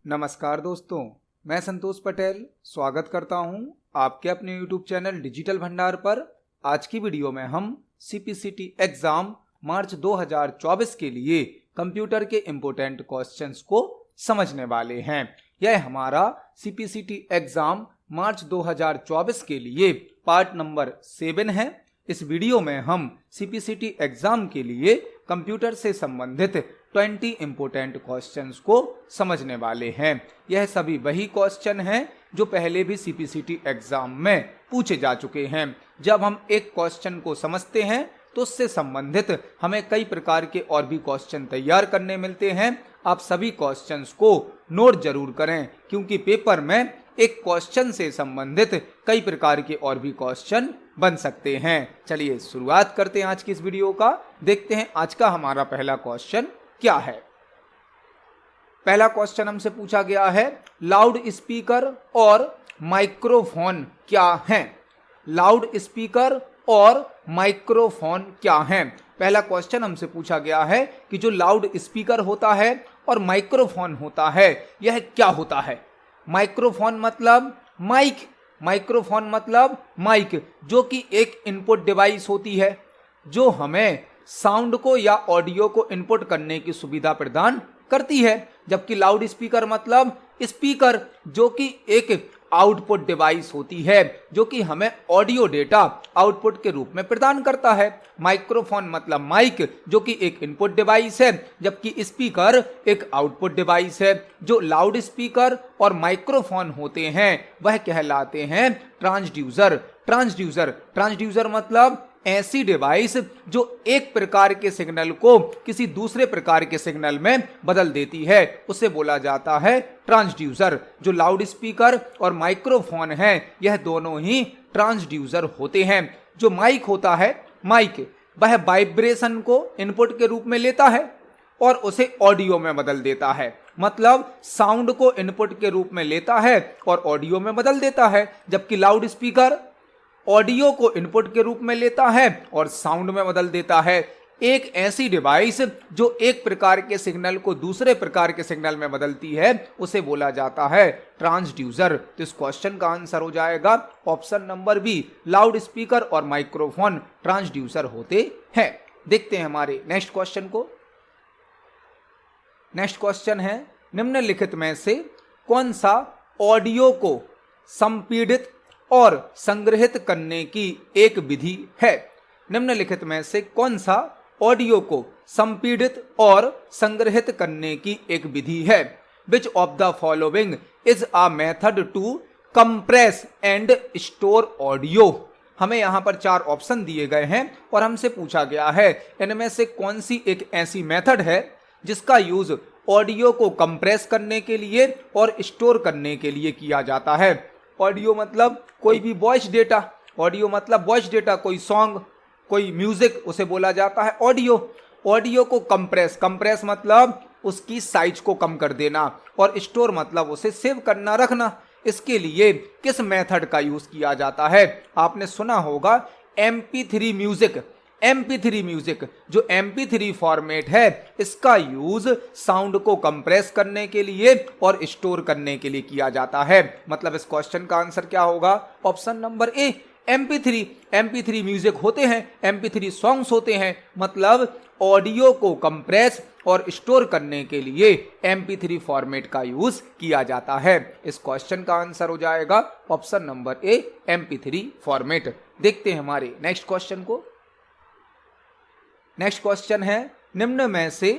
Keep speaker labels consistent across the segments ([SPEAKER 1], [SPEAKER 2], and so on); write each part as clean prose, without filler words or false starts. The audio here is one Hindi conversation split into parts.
[SPEAKER 1] नमस्कार दोस्तों, मैं संतोष पटेल स्वागत करता हूं आपके अपने YouTube चैनल डिजिटल भंडार पर। आज की वीडियो में हम CPCT एग्जाम मार्च 2024 के लिए कंप्यूटर के इम्पोर्टेंट क्वेश्चंस को समझने वाले हैं। यह हमारा CPCT एग्जाम मार्च 2024 के लिए पार्ट नंबर 7 है। इस वीडियो में हम CPCT एग्जाम के लिए कंप्यूटर से संबंधित 20 इम्पोर्टेंट क्वेश्चंस को समझने वाले हैं। यह सभी वही क्वेश्चन हैं जो पहले भी CPCT एग्जाम में पूछे जा चुके हैं। जब हम एक क्वेश्चन को समझते हैं तो उससे संबंधित हमें कई प्रकार के और भी क्वेश्चन तैयार करने मिलते हैं। आप सभी क्वेश्चंस को नोट जरूर करें, क्योंकि पेपर में एक क्वेश्चन से संबंधित कई प्रकार के और भी क्वेश्चन बन सकते हैं। चलिए शुरुआत करते हैं आज की इस वीडियो का। देखते हैं आज का हमारा पहला क्वेश्चन क्या है। पहला क्वेश्चन हमसे पूछा गया है, लाउड स्पीकर और माइक्रोफोन क्या हैं? लाउड स्पीकर और माइक्रोफोन क्या हैं? पहला क्वेश्चन हमसे पूछा गया है कि जो लाउड स्पीकर होता है और माइक्रोफोन होता है, यह क्या होता है? माइक्रोफोन मतलब माइक, माइक्रोफोन मतलब माइक, जो कि एक इनपुट डिवाइस होती है जो हमें साउंड को या ऑडियो को इनपुट करने की सुविधा प्रदान करती है। जबकि लाउड स्पीकर मतलब स्पीकर, जो कि एक आउटपुट डिवाइस होती है जो कि हमें ऑडियो डेटा आउटपुट के रूप में प्रदान करता है। माइक्रोफोन मतलब माइक, जो कि एक इनपुट डिवाइस है, जबकि स्पीकर एक आउटपुट डिवाइस है। जो लाउड स्पीकर और माइक्रोफोन होते हैं वह कहलाते हैं ट्रांसड्यूसर। ट्रांसड्यूसर ट्रांसड्यूसर मतलब ऐसी डिवाइस जो एक प्रकार के सिग्नल को किसी दूसरे प्रकार के सिग्नल में बदल देती है, उसे बोला जाता है ट्रांसड्यूसर। जो लाउड स्पीकर और माइक्रोफोन है, यह दोनों ही ट्रांसड्यूसर होते हैं। जो माइक होता है, माइक वह वाइब्रेशन को इनपुट के रूप में लेता है और उसे ऑडियो में बदल देता है। मतलब साउंड को इनपुट के रूप में लेता है और ऑडियो में बदल देता है। जबकि लाउड स्पीकर ऑडियो को इनपुट के रूप में लेता है और साउंड में बदल देता है। एक ऐसी डिवाइस जो एक प्रकार के सिग्नल को दूसरे प्रकार के सिग्नल में बदलती है, उसे बोला जाता है ट्रांसड्यूसर। तो इस क्वेश्चन का आंसर हो जाएगा option number B, loud speaker और माइक्रोफोन ट्रांसड्यूसर होते हैं। देखते हैं हमारे नेक्स्ट क्वेश्चन को। नेक्स्ट क्वेश्चन है, निम्नलिखित में से कौन सा ऑडियो को संपीड़ित और संग्रहित करने की एक विधि है? निम्नलिखित में से कौन सा ऑडियो को संपीड़ित और संग्रहित करने की एक विधि है? Which of the following is a method to compress and store audio? हमें यहां पर 4 ऑप्शन दिए गए हैं और हमसे पूछा गया है इनमें से कौन सी एक ऐसी मेथड है जिसका यूज ऑडियो को कंप्रेस करने के लिए और स्टोर करने के लिए किया जाता है। ऑडियो मतलब कोई भी वॉइस डेटा, ऑडियो मतलब वॉइस डेटा, कोई सॉन्ग, कोई म्यूजिक, उसे बोला जाता है ऑडियो। ऑडियो को कंप्रेस, कंप्रेस मतलब उसकी साइज को कम कर देना, और स्टोर मतलब उसे सेव करना, रखना। इसके लिए किस मेथड का यूज किया जाता है? आपने सुना होगा MP3 म्यूजिक। MP3 म्यूजिक, जो MP3 फॉर्मेट है, इसका यूज साउंड को कंप्रेस करने के लिए और स्टोर करने के लिए किया जाता है। मतलब इस क्वेश्चन का आंसर क्या होगा? ऑप्शन नंबर ए, MP3 म्यूजिक होते हैं, MP3 सॉन्ग्स होते हैं। मतलब ऑडियो को कंप्रेस और स्टोर करने के लिए MP3 फॉर्मेट का यूज किया जाता है। इस क्वेश्चन का आंसर हो जाएगा ऑप्शन नंबर ए, MP3 फॉर्मेट। देखते हैं हमारे नेक्स्ट क्वेश्चन को। नेक्स्ट क्वेश्चन है, निम्न में से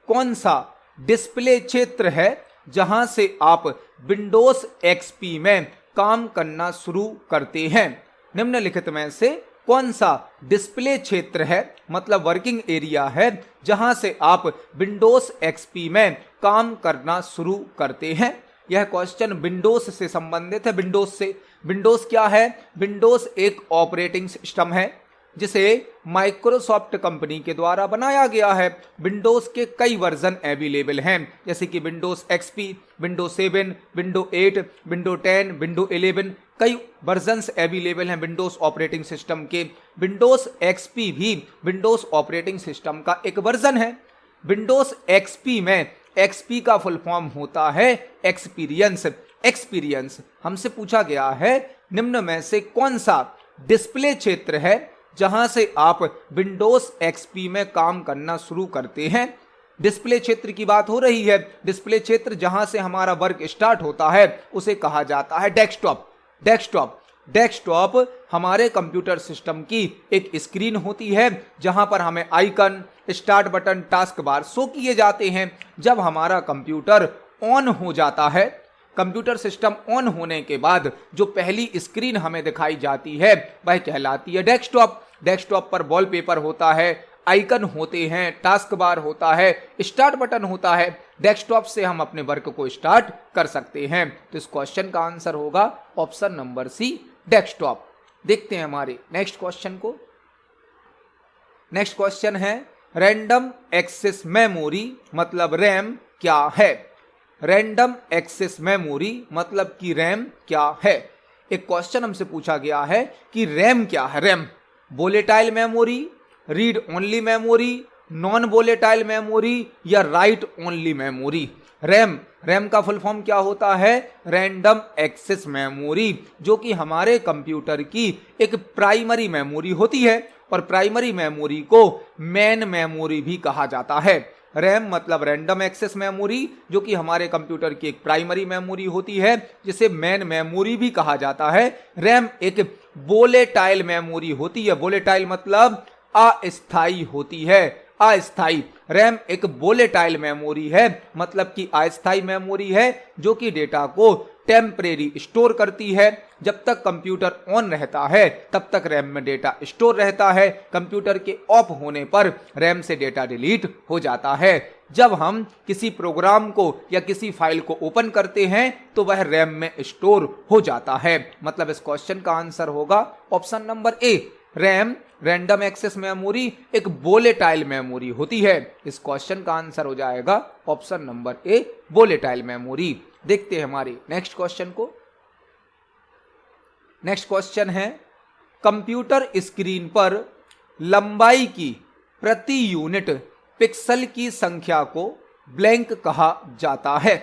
[SPEAKER 1] कौन सा डिस्प्ले क्षेत्र है जहां से आप विंडोज XP में काम करना शुरू करते हैं? निम्नलिखित में से कौन सा डिस्प्ले क्षेत्र है, मतलब वर्किंग एरिया है, जहां से आप विंडोज XP में काम करना शुरू करते हैं? यह क्वेश्चन विंडोज से संबंधित है। विंडोज से, विंडोज क्या है? विंडोज एक ऑपरेटिंग सिस्टम है जिसे माइक्रोसॉफ्ट कंपनी के द्वारा बनाया गया है। विंडोज के कई वर्जन अवेलेबल हैं, जैसे कि Windows XP, Windows 7, Windows 8, Windows 10, Windows 11, कई वर्जन्स अवेलेबल हैं विंडोज ऑपरेटिंग सिस्टम के। विंडोज XP भी विंडोज ऑपरेटिंग सिस्टम का एक वर्जन है। विंडोज XP में एक्सपी का फुल फॉर्म होता है एक्सपीरियंस। एक्सपीरियंस हमसे पूछा गया है निम्न में से कौन सा डिस्प्ले क्षेत्र है जहां से आप विंडोज एक्सपी में काम करना शुरू करते हैं। डिस्प्ले क्षेत्र की बात हो रही है। डिस्प्ले क्षेत्र जहां से हमारा वर्क स्टार्ट होता है उसे कहा जाता है डेस्कटॉप। डेस्कटॉप डेस्कटॉप हमारे कंप्यूटर सिस्टम की एक स्क्रीन होती है जहां पर हमें icon, start button, task bar show किए जाते हैं। जब हमारा कंप्यूटर ऑन हो जाता है, कंप्यूटर सिस्टम ऑन होने के बाद जो पहली स्क्रीन हमें दिखाई जाती है वह कहलाती है डेस्कटॉप। डेस्कटॉप पर वॉलपेपर होता है, आइकन होते हैं, टास्क बार होता है, स्टार्ट बटन होता है। डेस्कटॉप से हम अपने वर्क को स्टार्ट कर सकते हैं। तो इस क्वेश्चन का आंसर होगा ऑप्शन नंबर सी, डेस्कटॉप। देखते हैं हमारे नेक्स्ट क्वेश्चन को। नेक्स्ट क्वेश्चन है रैंडम एक्सेस मेमोरी मतलब रैम क्या है। रैंडम एक्सेस मेमोरी मतलब कि रैम क्या है। एक क्वेश्चन हमसे पूछा गया है कि रैम क्या है। RAM volatile memory, read only memory, non volatile memory या राइट ओनली मेमोरी। रैम का फुल फॉर्म क्या होता है? रैंडम एक्सेस मेमोरी, जो कि हमारे कंप्यूटर की एक प्राइमरी मेमोरी होती है और प्राइमरी मेमोरी को मेन मेमोरी भी कहा जाता है। रैम मतलब रैंडम एक्सेस मेमोरी, जो कि हमारे कंप्यूटर की एक प्राइमरी मेमोरी होती है, जिसे मेन मेमोरी भी कहा जाता है। रैम एक वोलेटाइल मेमोरी होती है। वोलेटाइल मतलब अस्थाई होती है, अस्थाई। रैम एक वोलेटाइल मेमोरी है, मतलब कि अस्थाई मेमोरी है, जो कि डेटा को टेम्परेरी स्टोर करती है। जब तक कंप्यूटर ऑन रहता है तब तक रैम में डेटा स्टोर रहता है। कंप्यूटर के ऑफ होने पर रैम से डेटा डिलीट हो जाता है। जब हम किसी प्रोग्राम को या किसी फाइल को ओपन करते हैं तो वह रैम में स्टोर हो जाता है। मतलब इस क्वेश्चन का आंसर होगा option number A. RAM random access memory एक वोलेटाइल मेमोरी होती है। इस क्वेश्चन का आंसर हो जाएगा option number A, volatile memory. देखते हैं हमारे नेक्स्ट क्वेश्चन को। नेक्स्ट क्वेश्चन है कंप्यूटर स्क्रीन पर लंबाई की प्रति यूनिट पिक्सल की संख्या को ब्लैंक कहा जाता है।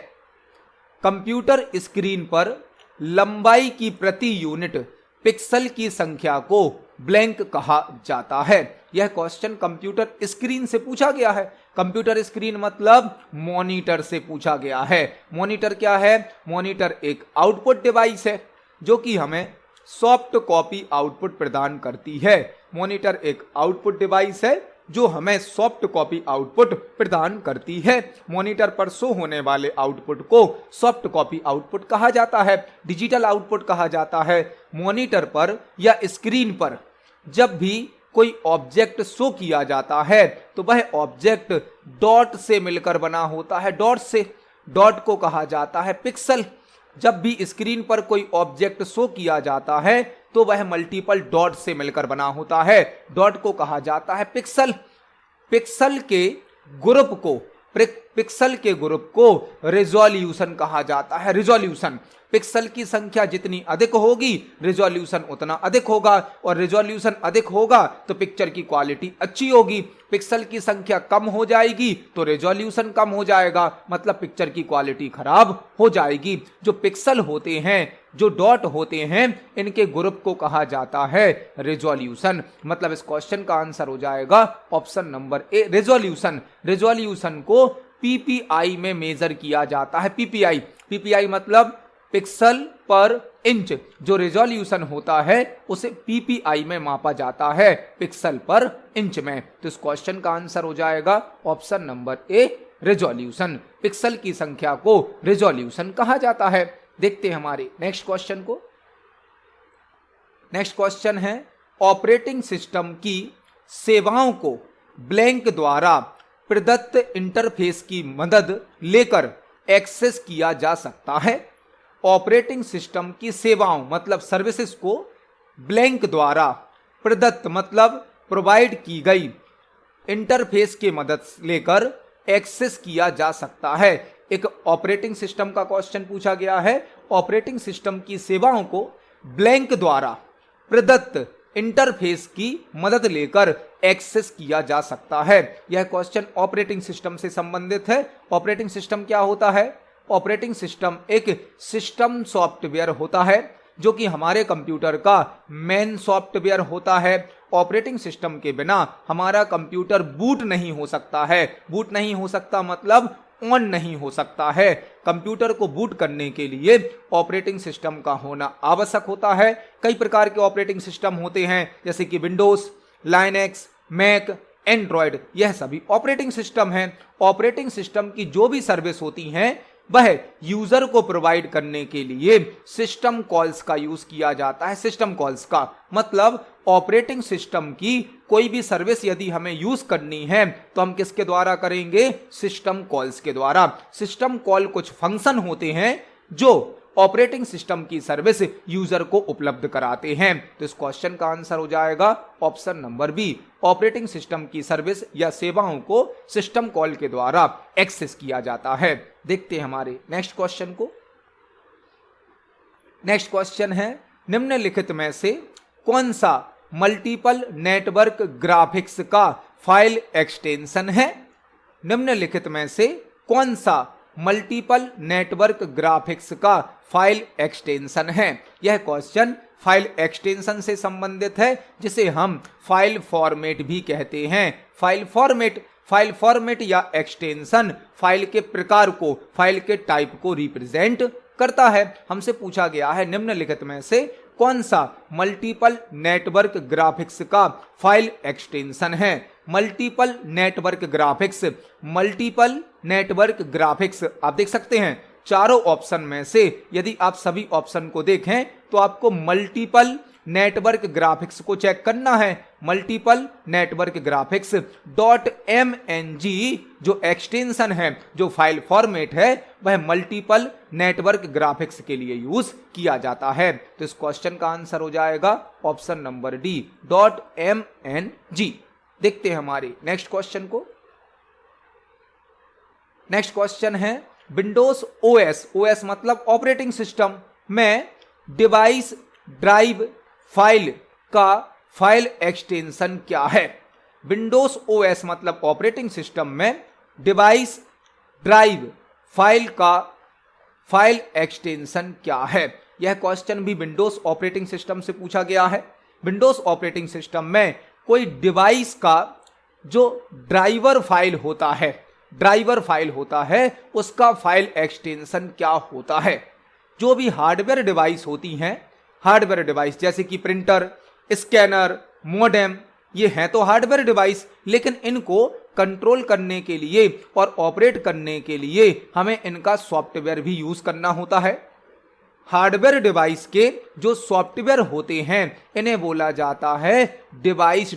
[SPEAKER 1] कंप्यूटर स्क्रीन पर लंबाई की प्रति यूनिट पिक्सल की संख्या को ब्लैंक कहा जाता है। यह क्वेश्चन कंप्यूटर स्क्रीन से पूछा गया है। कंप्यूटर स्क्रीन मतलब मॉनिटर से पूछा गया है। मॉनिटर क्या है? मॉनिटर एक आउटपुट डिवाइस है जो कि हमें सॉफ्ट कॉपी आउटपुट प्रदान करती है। मॉनिटर एक आउटपुट डिवाइस है जो हमें सॉफ्ट कॉपी आउटपुट प्रदान करती है। मॉनिटर पर शो होने वाले आउटपुट को सॉफ्ट कॉपी आउटपुट कहा जाता है, डिजिटल आउटपुट कहा जाता है। मॉनिटर पर या स्क्रीन पर जब भी कोई ऑब्जेक्ट शो किया जाता है तो वह ऑब्जेक्ट डॉट से मिलकर बना होता है। डॉट से, डॉट को कहा जाता है पिक्सल। जब भी स्क्रीन पर कोई ऑब्जेक्ट शो किया जाता है तो वह मल्टीपल डॉट से मिलकर बना होता है। डॉट को कहा जाता है पिक्सल। पिक्सल के ग्रुप को रिजोल्यूशन कहा जाता है। रिजोल्यूशन, पिक्सल की संख्या जितनी अधिक होगी रिजोल्यूशन उतना अधिक होगा, और रिजोल्यूशन अधिक होगा तो पिक्चर की क्वालिटी अच्छी होगी। पिक्सल की संख्या कम हो जाएगी तो रिजोल्यूशन कम हो जाएगा, मतलब पिक्चर की क्वालिटी खराब हो जाएगी। जो पिक्सल होते हैं, जो डॉट होते हैं, इनके ग्रुप को कहा जाता है रिजोल्यूशन। मतलब इस क्वेश्चन का आंसर हो जाएगा ऑप्शन नंबर ए, रिजोल्यूशन। रिजोल्यूशन को पीपीआई में मेजर किया जाता है। पीपीआई मतलब पिक्सल पर इंच। जो रिजोल्यूशन होता है उसे पीपीआई में मापा जाता है, पिक्सल पर इंच में। तो इस क्वेश्चन का आंसर हो जाएगा ऑप्शन नंबर ए, रिजोल्यूशन। पिक्सल की संख्या को रिजोल्यूशन कहा जाता है। देखते हैं हमारे नेक्स्ट क्वेश्चन को। नेक्स्ट क्वेश्चन है ऑपरेटिंग सिस्टम की सेवाओं को ब्लैंक द्वारा प्रदत्त इंटरफेस की मदद लेकर एक्सेस किया जा सकता है। ऑपरेटिंग सिस्टम की सेवाओं मतलब सर्विसेज को ब्लैंक द्वारा प्रदत्त मतलब प्रोवाइड की गई इंटरफेस की मदद लेकर एक्सेस किया जा सकता है। एक ऑपरेटिंग सिस्टम का क्वेश्चन पूछा गया है। ऑपरेटिंग सिस्टम की सेवाओं को ब्लैंक द्वारा प्रदत्त इंटरफेस की मदद लेकर एक्सेस किया जा सकता है। यह क्वेश्चन ऑपरेटिंग सिस्टम से संबंधित है। ऑपरेटिंग सिस्टम क्या होता है? ऑपरेटिंग सिस्टम एक सिस्टम सॉफ्टवेयर होता है जो कि हमारे कंप्यूटर का मेन सॉफ्टवेयर होता है। ऑपरेटिंग सिस्टम के बिना हमारा कंप्यूटर बूट नहीं हो सकता है। बूट नहीं हो सकता मतलब ऑन नहीं हो सकता है। कंप्यूटर को बूट करने के लिए ऑपरेटिंग सिस्टम का होना आवश्यक होता है। कई प्रकार के ऑपरेटिंग सिस्टम होते हैं जैसे कि विंडोज, लाइनेक्स, मैक, एंड्रॉयड, यह सभी ऑपरेटिंग सिस्टम हैं। ऑपरेटिंग सिस्टम की जो भी सर्विस होती हैं वह यूजर को प्रोवाइड करने के लिए सिस्टम कॉल्स का यूज किया जाता है। सिस्टम कॉल्स का मतलब ऑपरेटिंग सिस्टम की कोई भी सर्विस यदि हमें यूज करनी है तो हम किसके द्वारा करेंगे? सिस्टम कॉल्स के द्वारा। सिस्टम कॉल कुछ फंक्शन होते हैं जो ऑपरेटिंग सिस्टम की सर्विस यूजर को उपलब्ध कराते हैं। तो इस क्वेश्चन का आंसर हो जाएगा option number B. Operating system की सर्विस या सेवाओं को सिस्टम कॉल के द्वारा एक्सेस किया जाता है। देखते हैं हमारे नेक्स्ट क्वेश्चन को। नेक्स्ट क्वेश्चन है, निम्नलिखित में से कौन सा मल्टीपल नेटवर्क ग्राफिक्स का फाइल एक्सटेंशन है? निम्नलिखित में से कौन सा मल्टीपल नेटवर्क ग्राफिक्स का फाइल एक्सटेंशन है? यह क्वेश्चन फाइल एक्सटेंशन से संबंधित है जिसे हम फाइल फॉर्मेट भी कहते हैं। फाइल फॉर्मेट या एक्सटेंशन फाइल के प्रकार को, फाइल के टाइप को रिप्रेजेंट करता है। हमसे पूछा गया है निम्नलिखित में से कौन सा मल्टीपल नेटवर्क ग्राफिक्स का फाइल एक्सटेंशन है? मल्टीपल नेटवर्क ग्राफिक्स आप देख सकते हैं चारों ऑप्शन में से यदि आप सभी ऑप्शन को देखें तो आपको मल्टीपल नेटवर्क ग्राफिक्स को चेक करना है। मल्टीपल नेटवर्क ग्राफिक्स .mng जो एक्सटेंशन है, जो फाइल फॉर्मेट है, वह मल्टीपल नेटवर्क ग्राफिक्स के लिए यूज किया जाता है। तो इस क्वेश्चन का आंसर हो जाएगा ऑप्शन नंबर डी .mng। देखते हैं हमारे नेक्स्ट क्वेश्चन को। नेक्स्ट क्वेश्चन है, विंडोज ओएस मतलब ऑपरेटिंग सिस्टम में डिवाइस ड्राइव फाइल का फाइल एक्सटेंशन क्या है? विंडोज ओएस मतलब ऑपरेटिंग सिस्टम में डिवाइस ड्राइव फाइल का फाइल एक्सटेंशन क्या है? यह क्वेश्चन भी विंडोज ऑपरेटिंग सिस्टम से पूछा गया है। विंडोज ऑपरेटिंग सिस्टम में कोई डिवाइस का जो ड्राइवर फाइल होता है उसका फाइल एक्सटेंशन क्या होता है? जो भी हार्डवेयर डिवाइस होती हैं, हार्डवेयर डिवाइस जैसे कि प्रिंटर, स्कैनर, मोडेम, ये हैं तो हार्डवेयर डिवाइस, लेकिन इनको कंट्रोल करने के लिए और ऑपरेट करने के लिए हमें इनका सॉफ्टवेयर भी यूज करना होता है। हार्डवेयर डिवाइस के जो सॉफ्टवेयर होते हैं इन्हें बोला जाता है डिवाइस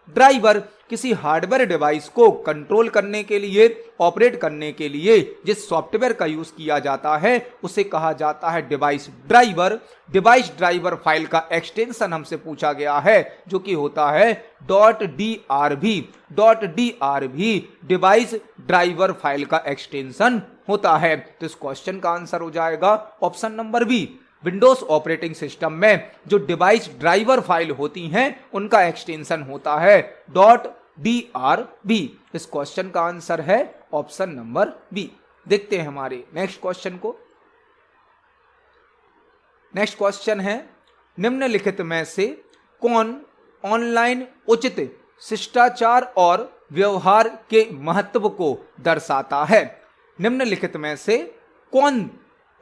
[SPEAKER 1] ड्राइवर। किसी हार्डवेयर डिवाइस को कंट्रोल करने के लिए, ऑपरेट करने के लिए जिस सॉफ्टवेयर का यूज किया जाता है उसे कहा जाता है device driver. Device driver file का एक्सटेंशन हमसे पूछा गया है जो कि होता है .drb। डिवाइस ड्राइवर फाइल का एक्सटेंशन होता है। तो इस क्वेश्चन का आंसर हो जाएगा option number B. Windows operating system में जो डिवाइस ड्राइवर फाइल होती हैं उनका एक्सटेंशन होता है .drb। इस क्वेश्चन का आंसर है ऑप्शन नंबर बी। देखते हैं हमारे नेक्स्ट क्वेश्चन को। नेक्स्ट क्वेश्चन है, निम्नलिखित में से कौन ऑनलाइन उचित शिष्टाचार और व्यवहार के महत्व को दर्शाता है? निम्नलिखित में से कौन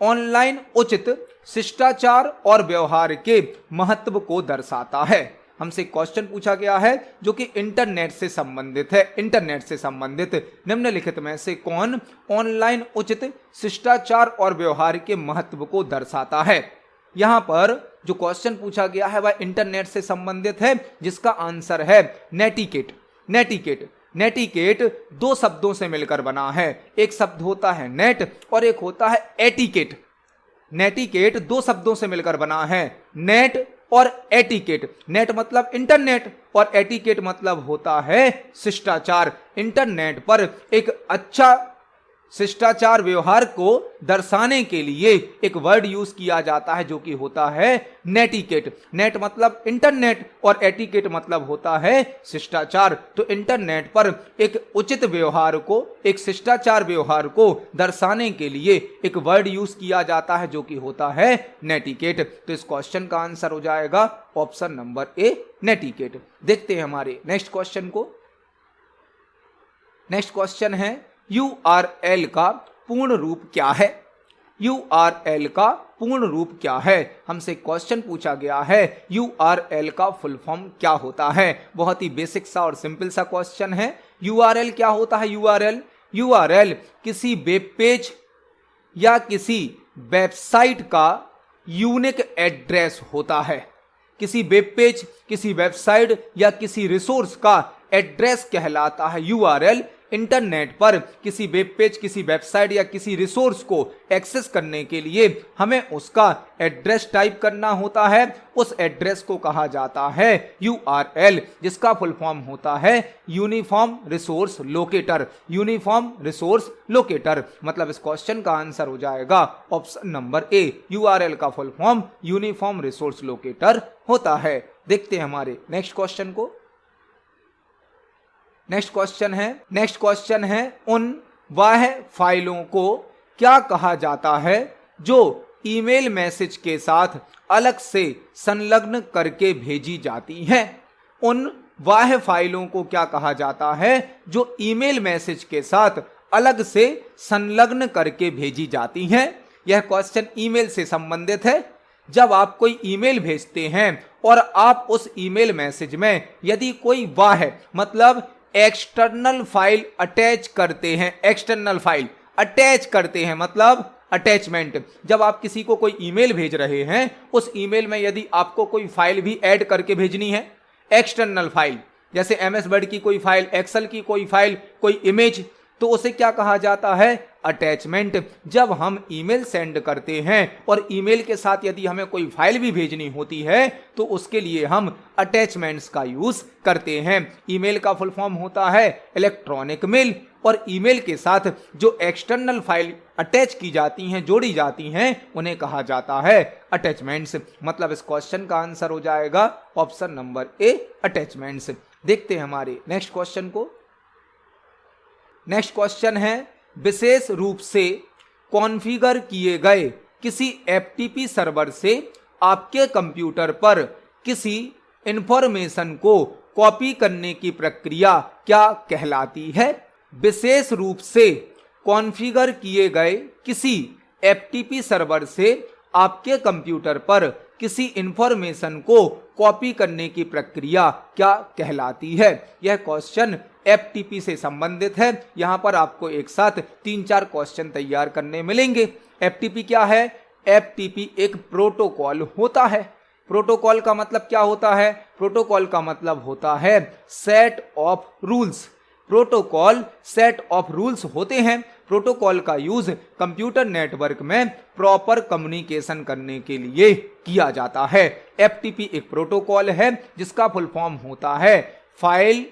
[SPEAKER 1] ऑनलाइन उचित शिष्टाचार और व्यवहार के महत्व को दर्शाता है? हमसे क्वेश्चन पूछा गया है जो कि इंटरनेट से संबंधित है। निम्नलिखित में से कौन ऑनलाइन उचित शिष्टाचार और व्यवहार के महत्व को दर्शाता है? यहां पर जो क्वेश्चन पूछा गया है वह इंटरनेट से संबंधित है जिसका आंसर है नेटिकेट दो शब्दों से मिलकर बना है। एक शब्द होता है नेट और एक होता है एटिकेट। नेटिकेट दो शब्दों से मिलकर बना है, नेट और एटिकेट। नेट मतलब इंटरनेट और एटिकेट मतलब होता है शिष्टाचार। इंटरनेट पर एक अच्छा शिष्टाचार व्यवहार को दर्शाने के लिए एक वर्ड यूज किया जाता है जो कि होता है नेटिकेट। नेट मतलब इंटरनेट और एटिकेट मतलब होता है शिष्टाचार। तो इंटरनेट पर एक उचित व्यवहार को, एक शिष्टाचार व्यवहार को दर्शाने के लिए एक वर्ड यूज किया जाता है जो कि होता है नेटिकेट। तो इस क्वेश्चन का आंसर हो जाएगा ऑप्शन नंबर ए, नेटिकेट। देखते हैं हमारे नेक्स्ट क्वेश्चन को। नेक्स्ट क्वेश्चन है URL का पूर्ण रूप क्या है? URL का पूर्ण रूप क्या है? हमसे क्वेश्चन पूछा गया है URL का फुल फॉर्म क्या होता है। बहुत ही बेसिक सा और सिंपल सा क्वेश्चन है। URL क्या होता है? URL किसी वेब पेज या किसी वेबसाइट का यूनिक एड्रेस होता है। किसी वेब पेज, किसी वेबसाइट या किसी रिसोर्स का एड्रेस कहलाता है URL। इंटरनेट पर किसी वेब पेज, किसी वेबसाइट या किसी रिसोर्स को एक्सेस करने के लिए हमें उसका एड्रेस टाइप करना होता है। उस एड्रेस को कहा जाता है URL, जिसका फुल फॉर्म होता है uniform resource locator. Uniform resource locator मतलब इस क्वेश्चन का आंसर हो जाएगा ऑप्शन नंबर ए। URL का full form uniform resource locator होता है। देखते हैं हमारे नेक्स्ट क्वेश्चन को। नेक्स्ट क्वेश्चन है उन वह फाइलों को क्या कहा जाता है जो ईमेल मैसेज के साथ अलग से संलग्न करके भेजी जाती हैं? उन वह फाइलों को क्या कहा जाता है जो ईमेल मैसेज के साथ अलग से संलग्न करके भेजी जाती हैं? यह क्वेश्चन ईमेल से संबंधित है। जब आप कोई ईमेल भेजते हैं और आप उस ईमेल मैसेज में यदि कोई वाह मतलब एक्सटर्नल फाइल अटैच करते हैं, एक्सटर्नल फाइल अटैच करते हैं मतलब अटैचमेंट। जब आप किसी को कोई ईमेल भेज रहे हैं, उस ईमेल में यदि आपको कोई फाइल भी ऐड करके भेजनी है, एक्सटर्नल फाइल जैसे MS वर्ड की कोई फाइल, एक्सेल की कोई फाइल, कोई इमेज, तो उसे क्या कहा जाता है? अटैचमेंट। जब हम ईमेल सेंड करते हैं और ईमेल के साथ यदि हमें कोई फाइल भी भेजनी होती है तो उसके लिए हम अटैचमेंट्स का यूज करते हैं। ईमेल का फुल फॉर्म होता है इलेक्ट्रॉनिक मेल और ईमेल के साथ जो एक्सटर्नल फाइल अटैच की जाती हैं, जोड़ी जाती हैं, उन्हें कहा जाता है अटैचमेंट्स। मतलब इस क्वेश्चन का आंसर हो जाएगा ऑप्शन नंबर ए, अटैचमेंट्स। देखते हैं हमारे नेक्स्ट क्वेश्चन को। नेक्स्ट क्वेश्चन है विशेष रूप से कॉन्फ़िगर किए गए किसी FTP सर्वर से आपके कंप्यूटर पर किसी इंफॉर्मेशन को कॉपी करने की प्रक्रिया क्या कहलाती है? विशेष रूप से कॉन्फ़िगर किए गए किसी FTP सर्वर से आपके कंप्यूटर पर किसी इंफॉर्मेशन को कॉपी करने की प्रक्रिया क्या कहलाती है? यह क्वेश्चन FTP से संबंधित है। यहां पर आपको एक साथ 3-4 क्वेश्चन तैयार करने मिलेंगे। FTP क्या है? FTP एक प्रोटोकॉल होता है। प्रोटोकॉल का मतलब क्या होता है? प्रोटोकॉल का मतलब होता है set of rules. Protocol set of rules होते हैं। प्रोटोकॉल का यूज कंप्यूटर नेटवर्क में प्रॉपर कम्युनिकेशन करने के लिए किया जाता है। FTP एक प्रोटोकॉल है जिसका फुल फॉर्म होता है file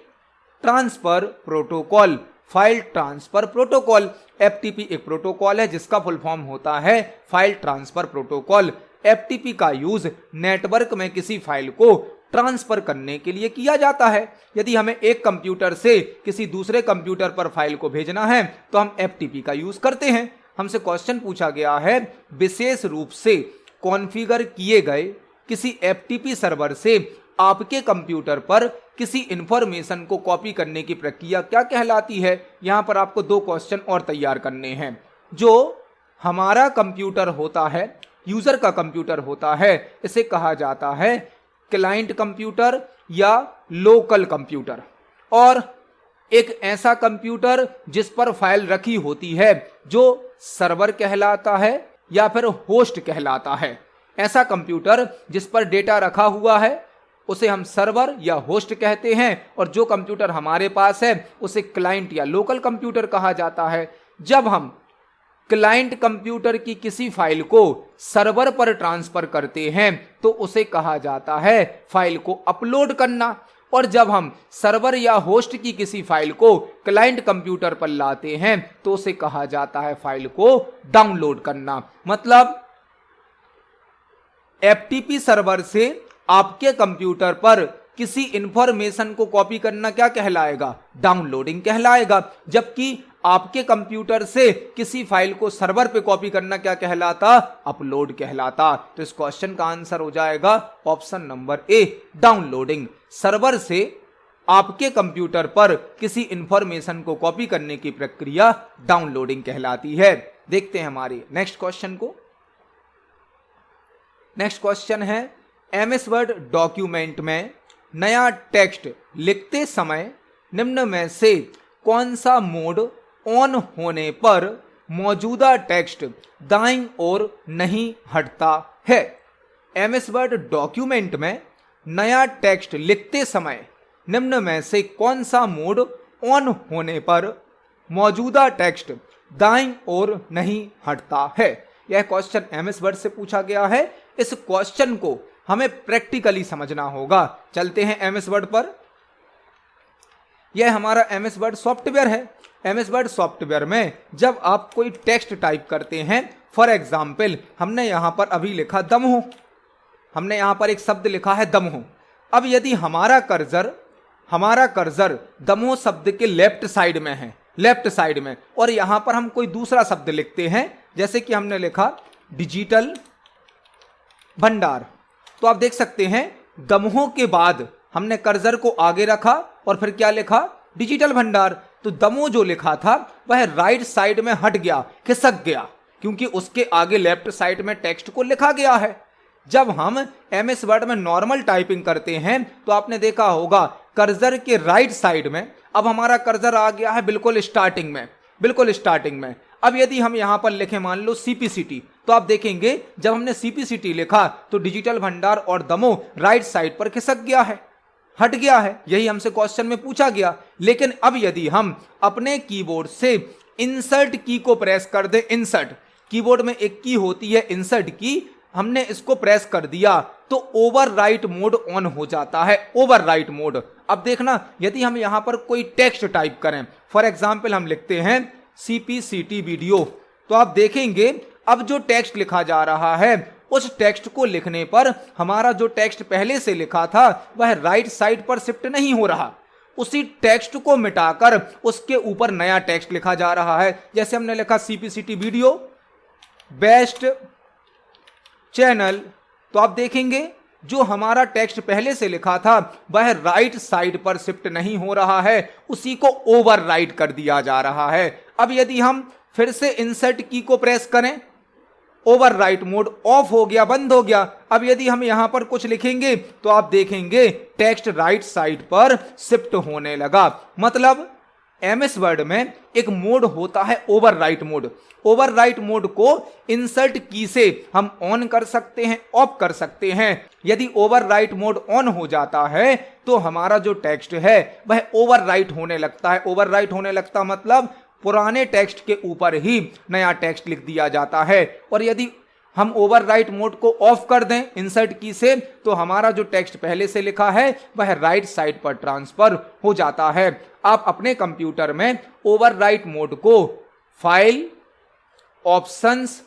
[SPEAKER 1] transfer protocol. File transfer protocol. FTP एक प्रोटोकॉल है जिसका फुल फॉर्म होता है फाइल ट्रांसफर प्रोटोकॉल। FTP का यूज नेटवर्क में किसी फाइल को ट्रांसफर करने के लिए किया जाता है। यदि हमें एक कंप्यूटर से किसी दूसरे कंप्यूटर पर फाइल को भेजना है तो हम FTP का यूज करते हैं। हमसे क्वेश्चन पूछा गया है विशेष रूप से कॉन्फ़िगर किए गए किसी FTP सर्वर से आपके कंप्यूटर पर किसी इंफॉर्मेशन को कॉपी करने की प्रक्रिया क्या कहलाती है? यहां पर आपको 2 क्वेश्चन और तैयार करने हैं। जो हमारा कंप्यूटर होता है, यूजर का कंप्यूटर होता है, इसे कहा जाता है क्लाइंट कंप्यूटर या लोकल कंप्यूटर। और एक ऐसा कंप्यूटर जिस पर फाइल रखी होती है जो सर्वर कहलाता है या फिर होस्ट कहलाता है। ऐसा कंप्यूटर जिस पर डेटा रखा हुआ है उसे हम सर्वर या होस्ट कहते हैं और जो कंप्यूटर हमारे पास है उसे क्लाइंट या लोकल कंप्यूटर कहा जाता है। जब हम क्लाइंट कंप्यूटर की किसी फाइल को सर्वर पर ट्रांसफर करते हैं तो उसे कहा जाता है फाइल को अपलोड करना। और जब हम सर्वर या होस्ट की किसी फाइल को क्लाइंट कंप्यूटर पर लाते हैं तो उसे कहा जाता है फाइल को डाउनलोड करना। मतलब एफटीपी सर्वर से आपके कंप्यूटर पर किसी इंफॉर्मेशन को कॉपी करना क्या कहलाएगा? डाउनलोडिंग कहलाएगा। जबकि आपके कंप्यूटर से किसी फाइल को सर्वर पे कॉपी करना क्या कहलाता? अपलोड कहलाता। तो इस क्वेश्चन का आंसर हो जाएगा ऑप्शन नंबर ए, डाउनलोडिंग। सर्वर से आपके कंप्यूटर पर किसी इंफॉर्मेशन को कॉपी करने की प्रक्रिया डाउनलोडिंग कहलाती है। देखते हैं हमारे नेक्स्ट क्वेश्चन को। नेक्स्ट क्वेश्चन है, एमएस वर्ड डॉक्यूमेंट में नया टेक्स्ट लिखते समय निम्न में से कौन सा मोड ऑन होने पर मौजूदा टेक्स्ट दाईं ओर नहीं हटता है? एमएस वर्ड डॉक्यूमेंट में नया टेक्स्ट लिखते समय निम्न में से कौन सा मोड ऑन होने पर मौजूदा टेक्स्ट दाईं ओर नहीं हटता है? यह क्वेश्चन एमएस वर्ड से पूछा गया है। इस क्वेश्चन को हमें प्रैक्टिकली समझना होगा। चलते हैं एमएस वर्ड पर। यह हमारा एमएस वर्ड सॉफ्टवेयर है। एमएस वर्ड सॉफ्टवेयर में जब आप कोई टेक्स्ट टाइप करते हैं, फॉर एग्जाम्पल हमने यहां पर अभी लिखा दमहो, हमने यहां पर एक शब्द लिखा है दमहो। अब यदि हमारा कर्सर दमहो शब्द के लेफ्ट साइड में है, लेफ्ट साइड में, और यहां पर हम कोई दूसरा शब्द लिखते हैं, जैसे कि हमने लिखा डिजिटल भंडार, तो आप देख सकते हैं दमहो के बाद हमने कर्सर को आगे रखा और फिर क्या लिखा? डिजिटल भंडार। तो दमो जो लिखा था वह राइट साइड में हट गया, खिसक गया, क्योंकि उसके आगे लेफ्ट साइड में टेक्स्ट को लिखा गया है। जब हम एमएस वर्ड में नॉर्मल टाइपिंग करते हैं तो आपने देखा होगा कर्सर के राइट साइड में अब हमारा कर्सर आ गया है बिल्कुल स्टार्टिंग में, बिल्कुल स्टार्टिंग में। अब यदि हम यहां पर लिखें मान लो सीपीसीटी, तो आप देखेंगे जब हमने सीपीसीटी लिखा तो डिजिटल भंडार और दमो राइट साइड पर खिसक गया है, हट गया है। यही हमसे क्वेश्चन में पूछा गया। लेकिन अब यदि हम अपने कीबोर्ड से इंसर्ट की को प्रेस कर दें, इंसर्ट कीबोर्ड में एक की होती है इंसर्ट की, हमने इसको प्रेस कर दिया तो ओवरराइट मोड ऑन हो जाता है, ओवरराइट मोड। अब देखना यदि हम यहां पर कोई टेक्स्ट टाइप करें, फॉर एग्जांपल हम लिखते हैं सीपीसीटी वीडियो, तो आप देखेंगे अब जो टेक्स्ट लिखा जा रहा है उस टेक्स्ट को लिखने पर हमारा जो टेक्स्ट पहले से लिखा था वह राइट साइड पर शिफ्ट नहीं हो रहा, उसी टेक्स्ट को मिटाकर उसके ऊपर नया टेक्स्ट लिखा जा रहा है। जैसे हमने लिखा सीपीसीटी वीडियो बेस्ट चैनल, तो आप देखेंगे जो हमारा टेक्स्ट पहले से लिखा था वह राइट साइड पर शिफ्ट नहीं हो रहा है, उसी को ओवरराइट कर दिया जा रहा है। अब यदि हम फिर से इंसर्ट की को प्रेस करें, ओवरराइट मोड ऑफ हो गया, बंद हो गया। अब यदि हम यहां पर कुछ लिखेंगे तो आप देखेंगे टेक्स्ट राइट साइड पर शिफ्ट होने लगा। मतलब एमएस वर्ड में एक मोड होता है ओवरराइट मोड। ओवरराइट मोड को इंसर्ट की से हम ऑन कर सकते हैं, ऑफ कर सकते हैं। यदि ओवरराइट मोड ऑन हो जाता है तो हमारा जो टेक्स्ट है वह ओवरराइट होने लगता है। ओवरराइट होने लगता मतलब पुराने टेक्स्ट के ऊपर ही नया टेक्स्ट लिख दिया जाता है। और यदि हम ओवरराइट मोड को ऑफ कर दें इंसर्ट की से तो हमारा जो टेक्स्ट पहले से लिखा है वह राइट साइड पर ट्रांसफर हो जाता है। आप अपने कंप्यूटर में ओवरराइट मोड को फाइल, ऑप्शंस,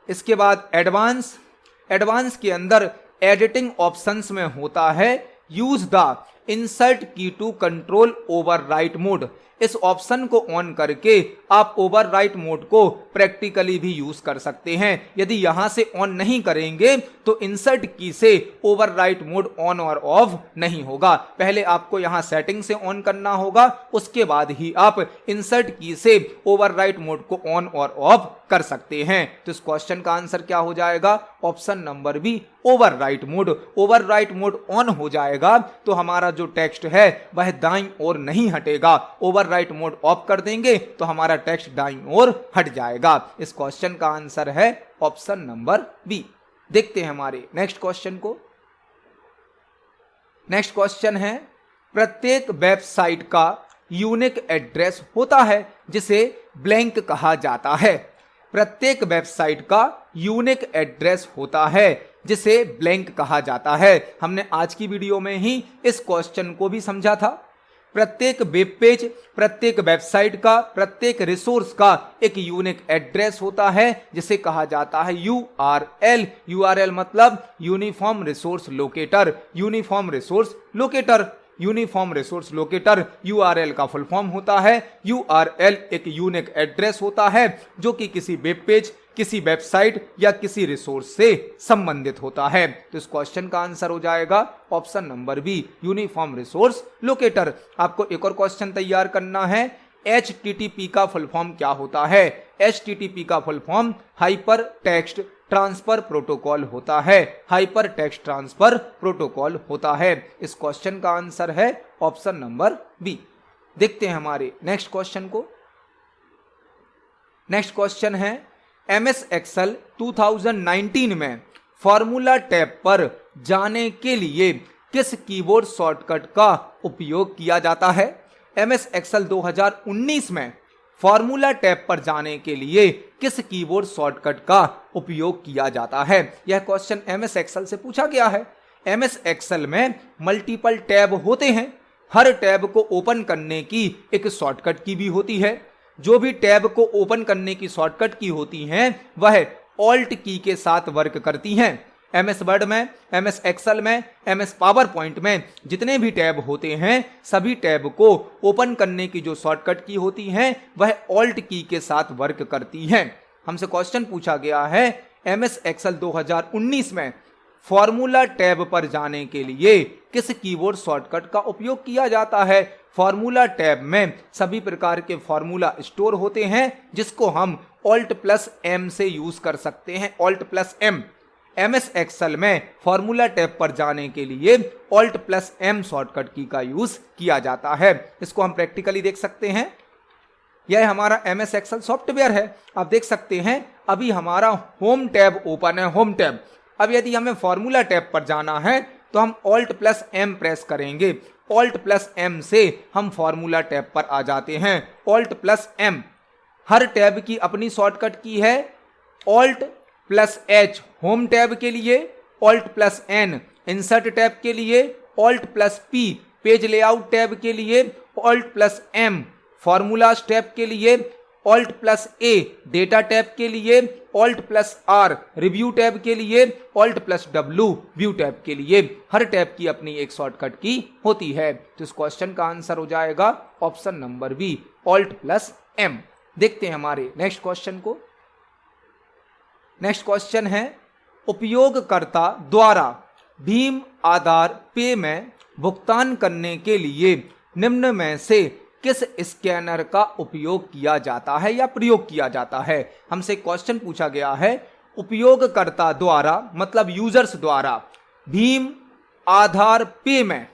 [SPEAKER 1] इसके बाद एडवांस के अंदर एडिटिंग ऑप्शंस में होता है यूज द इंसर्ट की टू कंट्रोल ओवरराइट मोड। इस ऑप्शन को ऑन करके आप ओवरराइट मोड को प्रैक्टिकली भी यूज कर सकते हैं। यदि यहां से ऑन नहीं करेंगे तो इंसर्ट की से ओवरराइट मोड ऑन और ऑफ नहीं होगा। पहले आपको यहां सेटिंग से ऑन करना होगा, उसके बाद ही आप इंसर्ट की से ओवरराइट मोड को ऑन और ऑफ कर सकते हैं। तो इस क्वेश्चन का आंसर क्या हो जाएगा? Option number B, overwrite mode. Overwrite mode on हो जाएगा तो हमारा जो टेक्स्ट है वह दाईं ओर नहीं हटेगा। ओवरराइट मोड ऑफ कर देंगे तो हमारा टेक्स्ट दाईं ओर हट जाएगा। इस क्वेश्चन का आंसर है ऑप्शन नंबर बी। देखते हैं हमारे नेक्स्ट क्वेश्चन को। नेक्स्ट क्वेश्चन है, प्रत्येक वेबसाइट का यूनिक एड्रेस होता है जिसे ब्लैंक कहा जाता है। प्रत्येक वेबसाइट का यूनिक एड्रेस होता है जिसे ब्लैंक कहा जाता है। हमने आज की वीडियो में ही इस क्वेश्चन को भी समझा था। प्रत्येक वेब पेज, प्रत्येक वेबसाइट का, प्रत्येक रिसोर्स का एक यूनिक एड्रेस होता है जिसे कहा जाता है URL। URL मतलब uniform resource locator. Uniform resource locator, uniform resource locator URL का फुल फॉर्म होता है। URL एक यूनिक एड्रेस होता है जो कि किसी वेब पेज, किसी वेबसाइट या किसी रिसोर्स से संबंधित होता है। तो इस क्वेश्चन का आंसर हो जाएगा option number B, uniform resource locator. आपको एक और क्वेश्चन तैयार करना है। HTTP का फुल फॉर्म क्या होता है? HTTP का full form hyper text transfer protocol होता है। हाइपर टेक्स्ट ट्रांसफर प्रोटोकॉल होता है। इस क्वेश्चन का आंसर है ऑप्शन नंबर बी। देखते हैं हमारे नेक्स्ट क्वेश्चन को। नेक्स्ट क्वेश्चन है MS Excel 2019 में फॉर्मूला टैब पर जाने के लिए किस कीबोर्ड शॉर्टकट का उपयोग किया जाता है? MS Excel 2019 में फॉर्मूला टैब पर जाने के लिए किस कीबोर्ड शॉर्टकट का उपयोग किया जाता है? यह क्वेश्चन MS Excel से पूछा गया है। MS Excel में मल्टीपल टैब होते हैं। हर टैब को ओपन करने की एक शॉर्टकट की भी होती है। जो भी टैब को ओपन करने की शॉर्टकट की होती हैं वह ऑल्ट की के साथ वर्क करती हैं। MS वर्ड में, MS एक्सेल में, MS पावर पॉइंट में जितने भी टैब होते हैं सभी टैब को ओपन करने की जो शॉर्टकट की होती हैं वह ऑल्ट की के साथ वर्क करती हैं। हमसे क्वेश्चन पूछा गया है MS एक्सेल 2019 में फॉर्मूला टैब पर जाने के लिए किस कीबोर्ड शॉर्टकट का उपयोग किया जाता है? फॉर्मूला टैब में सभी प्रकार के फॉर्मूला स्टोर होते हैं जिसको हम Alt+M से यूज कर सकते हैं। Alt+M। MS एक्सेल में फॉर्मूला टैब पर जाने के लिए Alt+M शॉर्टकट की का यूज किया जाता है। इसको हम प्रैक्टिकली देख सकते हैं। यह हमारा MS एक्सेल सॉफ्टवेयर है। आप देख सकते हैं अभी हमारा होम टैब ओपन है, होम टैब। अब यदि हमें फॉर्मूला टैब पर जाना है तो हम Alt+M प्रेस करेंगे। Alt+M से हम फॉर्मूला टैब पर आ जाते हैं। Alt+M। हर टैब की अपनी शॉर्टकट की है। Alt+H होम टैब के लिए, Alt+N इंसर्ट टैब के लिए, Alt+P पेज लेआउट टैब के लिए, Alt+M फॉर्मूलाज टैब के लिए, Alt+A डेटा टैब के लिए, Alt+R रिव्यू टैब के लिए, Alt+W व्यू टैब के लिए। हर टैब की अपनी एक शॉर्टकट की होती है। तो इस क्वेश्चन का आंसर हो जाएगा ऑप्शन नंबर बी, Alt+M। देखते हैं हमारे नेक्स्ट क्वेश्चन को। नेक्स्ट क्वेश्चन है उपयोगकर्ता द्वारा भीम आधार पे में भुगतान करने के लिए निम्न में से किस स्कैनर का उपयोग किया जाता है या प्रयोग किया जाता है? हमसे क्वेश्चन पूछा गया है उपयोगकर्ता द्वारा मतलब यूजर्स द्वारा भीम आधार पे में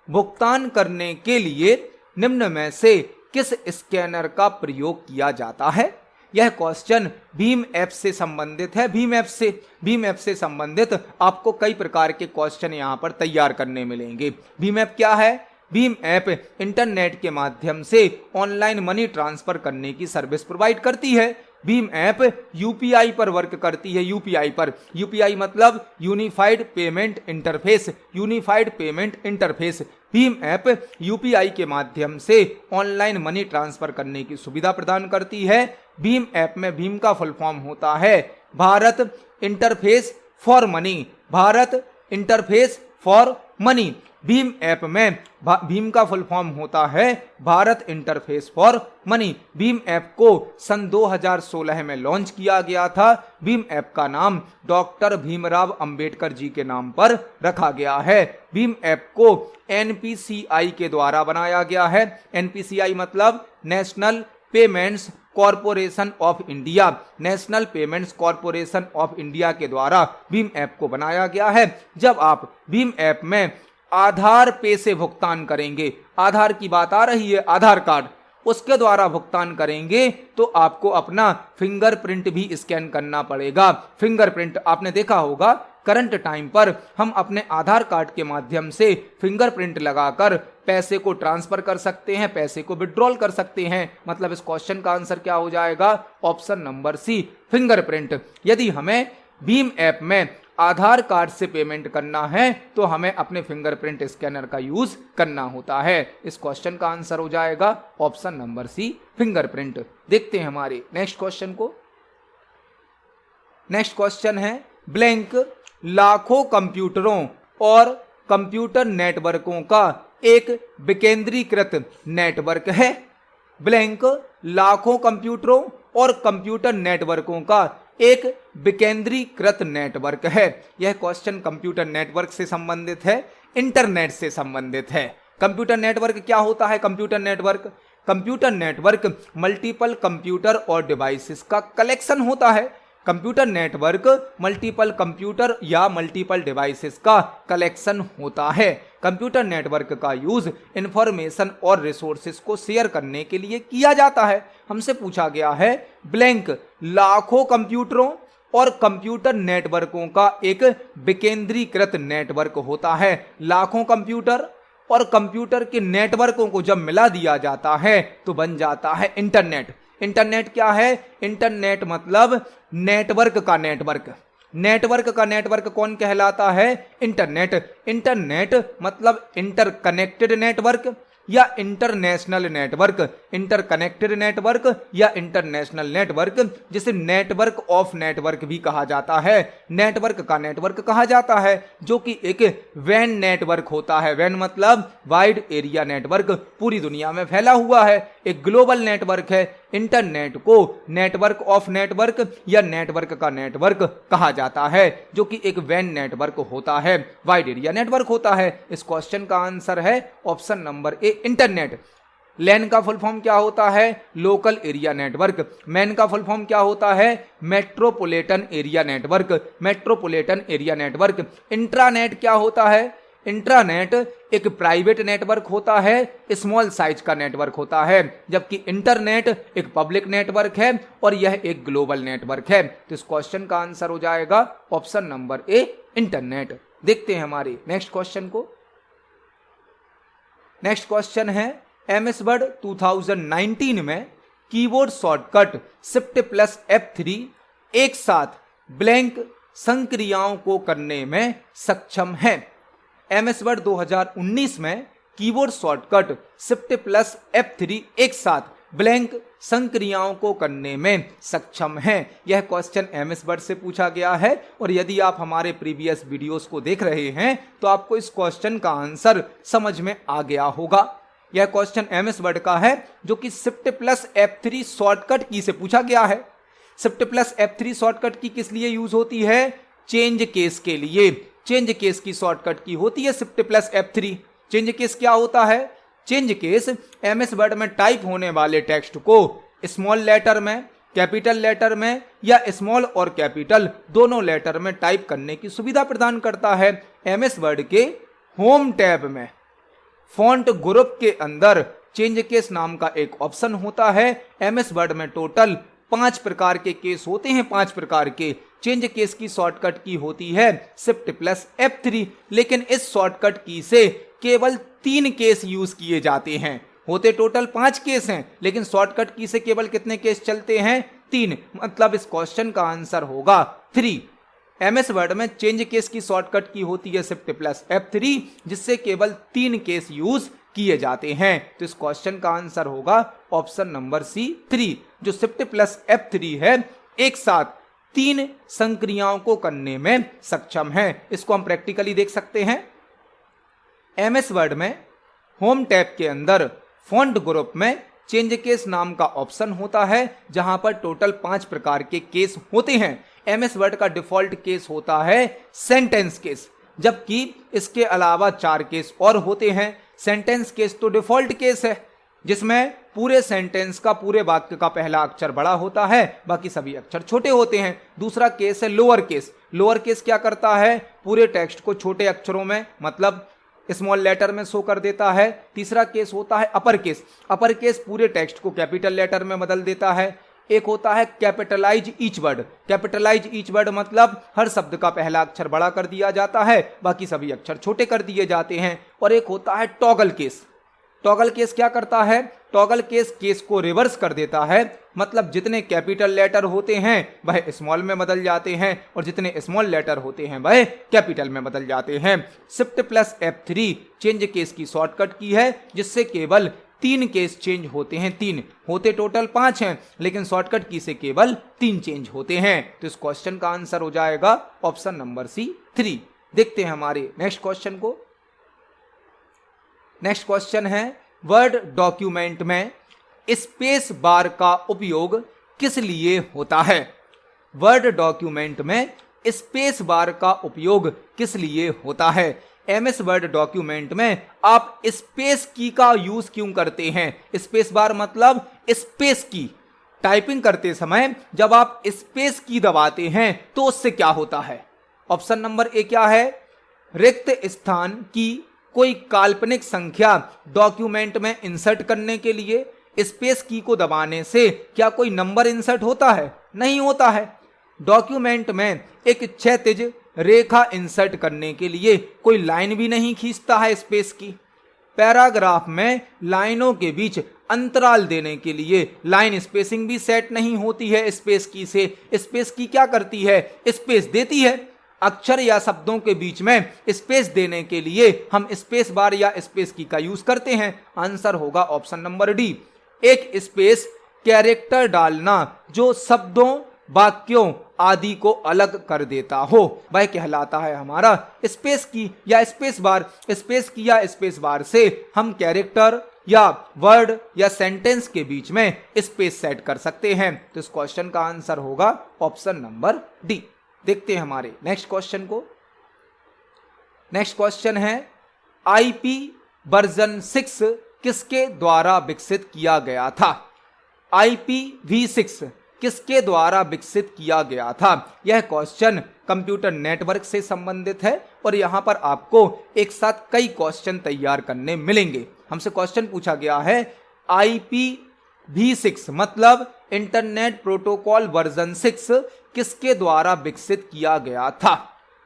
[SPEAKER 1] भुगतान करने के लिए निम्न में से किस स्कैनर का प्रयोग किया जाता है? यह क्वेश्चन भीम ऐप से संबंधित है। भीम ऐप से संबंधित आपको कई प्रकार के क्वेश्चन यहां पर तैयार करने मिलेंगे। भीम ऐप क्या है? भीम ऐप इंटरनेट के माध्यम से ऑनलाइन मनी ट्रांसफर करने की सर्विस प्रोवाइड करती है। भीम ऐप यूपीआई पर वर्क करती है। यूपीआई पर, यूपीआई मतलब unified payment interface, unified payment interface. Bhim app UPI के माध्यम से ऑनलाइन मनी ट्रांसफर करने की सुविधा प्रदान करती है। भीम ऐप में भीम का फुल फॉर्म होता है Bharat interface for money, Bharat interface for money. Bhim app में भीम का फुल फॉर्म होता है Bharat interface for money. Bhim app को सन 2016 में लॉन्च किया गया था। भीम ऐप का नाम डॉक्टर भीमराव अंबेडकर जी के नाम पर रखा गया है। भीम ऐप को NPCI के द्वारा बनाया गया है। NPCI मतलब national payments corporation of India, national payments corporation of India के द्वारा भीम ऐप को बनाया गया है। जब आप भीम ऐप में आधार पे से भुगतान करेंगे, आधार की बात आ रही है, आधार कार्ड, उसके द्वारा भुगतान करेंगे तो आपको अपना फिंगरप्रिंट भी स्कैन करना पड़ेगा। फिंगरप्रिंट आपने देखा होगा, करंट टाइम पर हम अपने आधार कार्ड के माध्यम से फिंगरप्रिंट लगाकर पैसे को ट्रांसफर कर सकते हैं, पैसे को विड्रॉल कर सकते हैं। मतलब इस क्वेश्चन का आंसर क्या हो जाएगा? Option number C, fingerprint. यदि हमें भीम ऐप में आधार कार्ड से पेमेंट करना है तो हमें अपने फिंगरप्रिंट स्कैनर का यूज करना होता है। इस क्वेश्चन का आंसर हो जाएगा ऑप्शन नंबर सी, फिंगरप्रिंट। देखते हैं हमारे नेक्स्ट क्वेश्चन को। नेक्स्ट क्वेश्चन है ब्लैंक लाखों कंप्यूटरों और कंप्यूटर नेटवर्कों का एक विकेंद्रीकृत नेटवर्क है। ब्लैंक लाखों कंप्यूटरों और कंप्यूटर नेटवर्कों का एक विकेंद्रीकृत नेटवर्क है। यह क्वेश्चन कंप्यूटर नेटवर्क से संबंधित है, इंटरनेट से संबंधित है। कंप्यूटर नेटवर्क क्या होता है? कंप्यूटर नेटवर्क मल्टीपल कंप्यूटर और डिवाइसेस का कलेक्शन होता है। कंप्यूटर नेटवर्क मल्टीपल कंप्यूटर या मल्टीपल डिवाइसेस का कलेक्शन होता है। कंप्यूटर नेटवर्क का यूज इंफॉर्मेशन और रिसोर्सेज को शेयर करने के लिए किया जाता है। हमसे पूछा गया है ब्लैंक लाखों कंप्यूटरों और कंप्यूटर नेटवर्कों का एक विकेंद्रीकृत नेटवर्क होता है। लाखों कंप्यूटर और कंप्यूटर के नेटवर्कों को जब मिला दिया जाता है तो बन जाता है इंटरनेट। इंटरनेट क्या है? इंटरनेट मतलब नेटवर्क का नेटवर्क। नेटवर्क का नेटवर्क कौन कहलाता है? इंटरनेट। इंटरनेट मतलब इंटरकनेक्टेड नेटवर्क या इंटरनेशनल नेटवर्क। इंटरकनेक्टेड नेटवर्क या इंटरनेशनल नेटवर्क, जिसे नेटवर्क ऑफ नेटवर्क भी कहा जाता है। नेटवर्क का नेटवर्क कहा जाता है, जो कि एक वैन नेटवर्क होता है। वैन मतलब वाइड एरिया नेटवर्क, पूरी दुनिया में फैला हुआ है, एक ग्लोबल नेटवर्क है। इंटरनेट को नेटवर्क ऑफ नेटवर्क या नेटवर्क का नेटवर्क कहा जाता है, जो कि एक वैन नेटवर्क होता है, वाइड एरिया नेटवर्क होता है। इस क्वेश्चन का आंसर है ऑप्शन नंबर ए, इंटरनेट। लैन का फुल फॉर्म क्या होता है? Local area network. मैन का फुल फॉर्म क्या होता है? Metropolitan area network. Metropolitan area network. Intranet क्या होता है? इंट्रानेट एक प्राइवेट नेटवर्क होता है, स्मॉल साइज का नेटवर्क होता है, जबकि इंटरनेट एक पब्लिक नेटवर्क है और यह एक ग्लोबल नेटवर्क है। तो इस क्वेश्चन का आंसर हो जाएगा ऑप्शन नंबर ए, इंटरनेट। देखते हैं हमारे नेक्स्ट क्वेश्चन को। नेक्स्ट क्वेश्चन है MS वर्ड 2019 में keyboard shortcut shift plus F3 एक साथ ब्लैंक संक्रियाओं को करने में सक्षम है। MS वर्ड 2019 में keyboard shortcut shift plus F3 एक साथ ब्लैंक संक्रियाओं को करने में सक्षम है। यह क्वेश्चन MS वर्ड से पूछा गया है और यदि आप हमारे प्रीवियस वीडियोस को देख रहे हैं तो आपको इस क्वेश्चन का आंसर समझ में आ गया होगा। यह क्वेश्चन MS वर्ड का है, जो कि शिफ्ट प्लस F3 शॉर्टकट की से पूछा गया है। शिफ्ट प्लस F3 शॉर्टकट की किस लिए यूज होती है? चेंज केस के लिए। चेंज केस की शॉर्टकट की होती है shift plus F3। Change case क्या होता है? चेंज केस MS वर्ड में टाइप होने वाले टेक्स्ट को स्मॉल लेटर में, कैपिटल लेटर में या स्मॉल और कैपिटल दोनों लेटर में टाइप करने की सुविधा प्रदान करता है। MS वर्ड के होम टैब में फॉन्ट ग्रुप के अंदर चेंज केस नाम का एक ऑप्शन होता है। MS वर्ड में टोटल 5 प्रकार के केस होते हैं। 5 प्रकार के चेंज केस की शॉर्टकट की होती है शिफ्ट प्लस F3, लेकिन इस शॉर्टकट की से केवल 3 केस यूज किए जाते हैं। होते टोटल 5 केस हैं, लेकिन शॉर्टकट की से केवल कितने केस चलते हैं? 3। मतलब इस क्वेश्चन का आंसर होगा 3। MS वर्ड में चेंज केस की शॉर्टकट की होती है शिफ्ट प्लस F3, जिससे केवल 3 केस यूज किए जाते हैं। तो इस क्वेश्चन का आंसर होगा ऑप्शन नंबर सी, 3, जो शिफ्ट प्लस F3 है, एक साथ 3 संक्रियाओं को करने में सक्षम है। इसको हम प्रैक्टिकली देख सकते हैं। MS वर्ड में होम टैब के अंदर फॉन्ट ग्रुप में चेंज केस नाम का ऑप्शन होता है, जहां पर टोटल 5 प्रकार के केस होते हैं। MS वर्ड का डिफॉल्ट केस होता है सेंटेंस केस, जबकि इसके अलावा 4 केस और होते हैं। सेंटेंस केस तो डिफॉल्ट केस है, जिसमें पूरे सेंटेंस का, पूरे वाक्य का पहला अक्षर बड़ा होता है, बाकी सभी अक्षर छोटे होते हैं। दूसरा केस है लोअर केस। लोअर केस क्या करता है? पूरे टेक्स्ट को छोटे अक्षरों में, मतलब स्मॉल लेटर में शो कर देता है। तीसरा केस होता है अपर केस। अपर केस पूरे टेक्स्ट को कैपिटल लेटर में बदल देता है। एक होता है capitalize each word. Capitalize each word मतलब हर शब्द का पहला अक्षर बड़ा कर दिया जाता है, बाकी सभी अक्षर छोटे कर दिए जाते हैं। और एक होता है टॉगल केस। टॉगल केस क्या करता है? टॉगल केस केस को रिवर्स कर देता है, मतलब जितने कैपिटल लेटर होते हैं वह स्मॉल में बदल जाते हैं और जितने स्मॉल लेटर होते हैं वह कैपिटल में बदल जाते हैं। Shift plus F3 change case की शॉर्टकट की है, जिससे केवल 3 केस चेंज होते हैं। 3 होते टोटल 5 हैं, लेकिन शॉर्टकट की से केवल 3 चेंज होते हैं। तो इस क्वेश्चन का आंसर हो जाएगा ऑप्शन नंबर सी 3। देखते हैं हमारे नेक्स्ट क्वेश्चन को। नेक्स्ट क्वेश्चन है, वर्ड डॉक्यूमेंट में स्पेस बार का उपयोग किस लिए होता है? वर्ड डॉक्यूमेंट में स्पेस बार का उपयोग किस लिए होता है? MS वर्ड डॉक्यूमेंट में आप स्पेस की का यूज क्यों करते हैं? स्पेस बार मतलब स्पेस की। टाइपिंग करते समय जब आप स्पेस की दबाते हैं तो उससे क्या होता है? ऑप्शन नंबर ए क्या है? रिक्त स्थान की कोई काल्पनिक संख्या डॉक्यूमेंट में इंसर्ट करने के लिए स्पेस की को दबाने से क्या कोई नंबर इंसर्ट होता है? नहीं होता है। डॉक्यूमेंट में एक क्षैतिज रेखा इंसर्ट करने के लिए कोई लाइन भी नहीं खींचता है स्पेस की। पैराग्राफ में लाइनों के बीच अंतराल देने के लिए लाइन स्पेसिंग भी सेट नहीं होती है स्पेस की से। स्पेस की क्या करती है? स्पेस देती है। अक्षर या शब्दों के बीच में स्पेस देने के लिए हम स्पेस बार या स्पेस की का यूज करते हैं। आंसर होगा ऑप्शन नंबर डी। एक स्पेस कैरेक्टर डालना जो शब्दों, वाक्यों आदि को अलग कर देता हो वह कहलाता है हमारा स्पेस की या स्पेस बार। स्पेस की या स्पेस बार से हम कैरेक्टर या वर्ड या सेंटेंस के बीच में स्पेस सेट कर सकते हैं। तो इस क्वेश्चन का आंसर होगा ऑप्शन नंबर डी। देखते हैं हमारे नेक्स्ट क्वेश्चन को। नेक्स्ट क्वेश्चन है, IP वर्जन 6 किसके द्वारा विकसित किया गया था? IPv6 किसके द्वारा विकसित किया गया था? यह क्वेश्चन कंप्यूटर नेटवर्क से संबंधित है और यहां पर आपको एक साथ कई क्वेश्चन तैयार करने मिलेंगे। हमसे क्वेश्चन पूछा गया है IPv6 मतलब इंटरनेट प्रोटोकॉल वर्जन 6 किसके द्वारा विकसित किया गया था?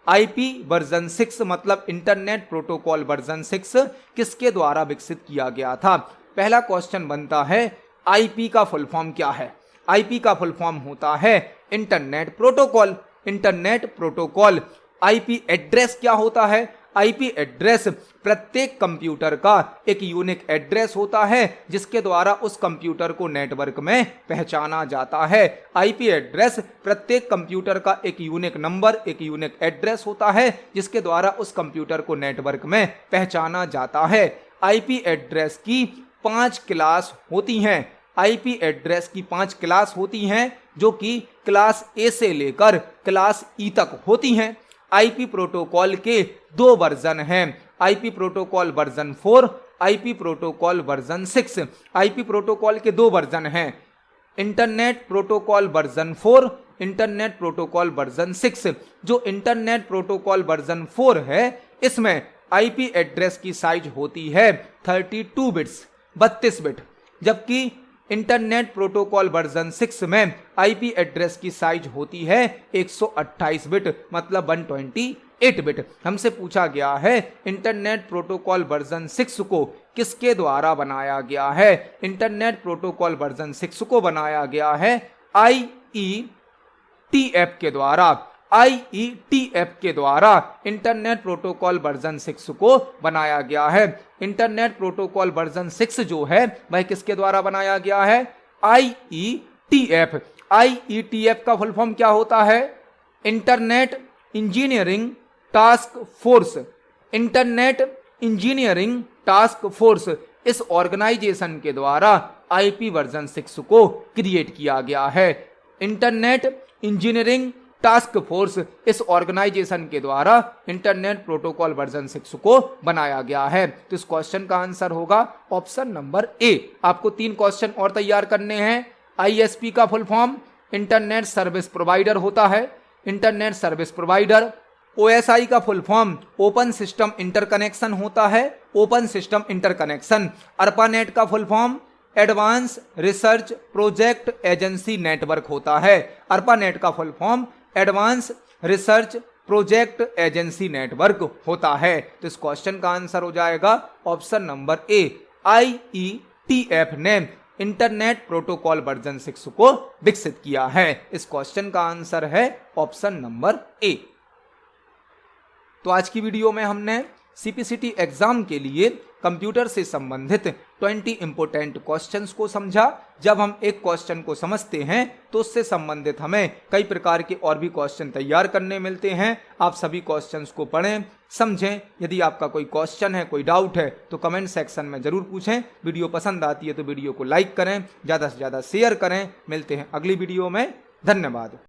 [SPEAKER 1] IP वर्जन 6 मतलब इंटरनेट प्रोटोकॉल वर्जन 6 किसके द्वारा विकसित किया गया था? पहला क्वेश्चन बनता है IP का फुल फॉर्म क्या है? IP का फुल फॉर्म होता है internet protocol. Internet protocol. IP address क्या होता है? IP एड्रेस प्रत्येक कंप्यूटर का एक यूनिक एड्रेस होता है जिसके द्वारा उस कंप्यूटर को नेटवर्क में पहचाना जाता है। IP एड्रेस प्रत्येक कंप्यूटर का एक यूनिक नंबर, एक यूनिक एड्रेस होता है जिसके द्वारा उस कंप्यूटर को नेटवर्क में पहचाना जाता है। IP एड्रेस की 5 क्लास होती हैं। IP एड्रेस की 5 क्लास होती हैं जो कि क्लास A से लेकर क्लास E तक होती हैं। IP प्रोटोकॉल के 2 वर्जन हैं, IP protocol version 4, IP protocol version 6। IP protocol के 2 वर्जन हैं, internet protocol version 4, internet protocol version 6। जो इंटरनेट प्रोटोकॉल वर्जन 4 है इसमें IP एड्रेस की साइज होती है 32 बिट्स 32 बिट, जबकि इंटरनेट प्रोटोकॉल वर्जन 6 में IP एड्रेस की साइज होती है 128 बिट मतलब 128 बिट। हमसे पूछा गया है इंटरनेट प्रोटोकॉल वर्जन 6 को किसके द्वारा बनाया गया है? इंटरनेट प्रोटोकॉल वर्जन 6 को बनाया गया है IETF के द्वारा। IETF के द्वारा इंटरनेट प्रोटोकॉल वर्जन 6 को बनाया गया है। इंटरनेट प्रोटोकॉल वर्जन 6 जो है वह किसके द्वारा बनाया गया है? IETF। IETF का फुल फॉर्म क्या होता है? Internet engineering task force. Internet engineering task force इस ऑर्गेनाइजेशन के द्वारा IP वर्जन 6 को क्रिएट किया गया है। इंटरनेट इंजीनियरिंग टास्क फोर्स इस ऑर्गेनाइजेशन के द्वारा इंटरनेट प्रोटोकॉल वर्जन 6 को बनाया गया है। तो इस क्वेश्चन का आंसर होगा ऑप्शन नंबर ए। आपको 3 क्वेश्चन और तैयार करने हैं। ISP का full form internet service provider होता है, इंटरनेट सर्विस प्रोवाइडर। OSI का full form open system interconnection होता है, ओपन सिस्टम इंटरकनेक्शन। ARPANET का full form advance research project agency network होता है। ARPANET का full form advance research project agency network होता है। तो इस क्वेश्चन का आंसर हो जाएगा ऑप्शन नंबर ए। IETF ने इंटरनेट प्रोटोकॉल वर्जन 6 को विकसित किया है? इस क्वेश्चन का आंसर है ऑप्शन नंबर ए। तो आज की वीडियो में हमने CPCT एग्जाम के लिए कंप्यूटर से संबंधित 20 इंपोर्टेंट क्वेश्चंस को समझा। जब हम एक क्वेश्चन को समझते हैं तो उससे संबंधित हमें कई प्रकार के और भी क्वेश्चन तैयार करने मिलते हैं। आप सभी क्वेश्चंस को पढ़ें, समझें। यदि आपका कोई क्वेश्चन है, कोई डाउट है तो कमेंट सेक्शन में जरूर पूछें। वीडियो पसंद आती है तो वीडियो को लाइक करें, ज़्यादा से ज़्यादा शेयर करें। मिलते हैं अगली वीडियो में। धन्यवाद।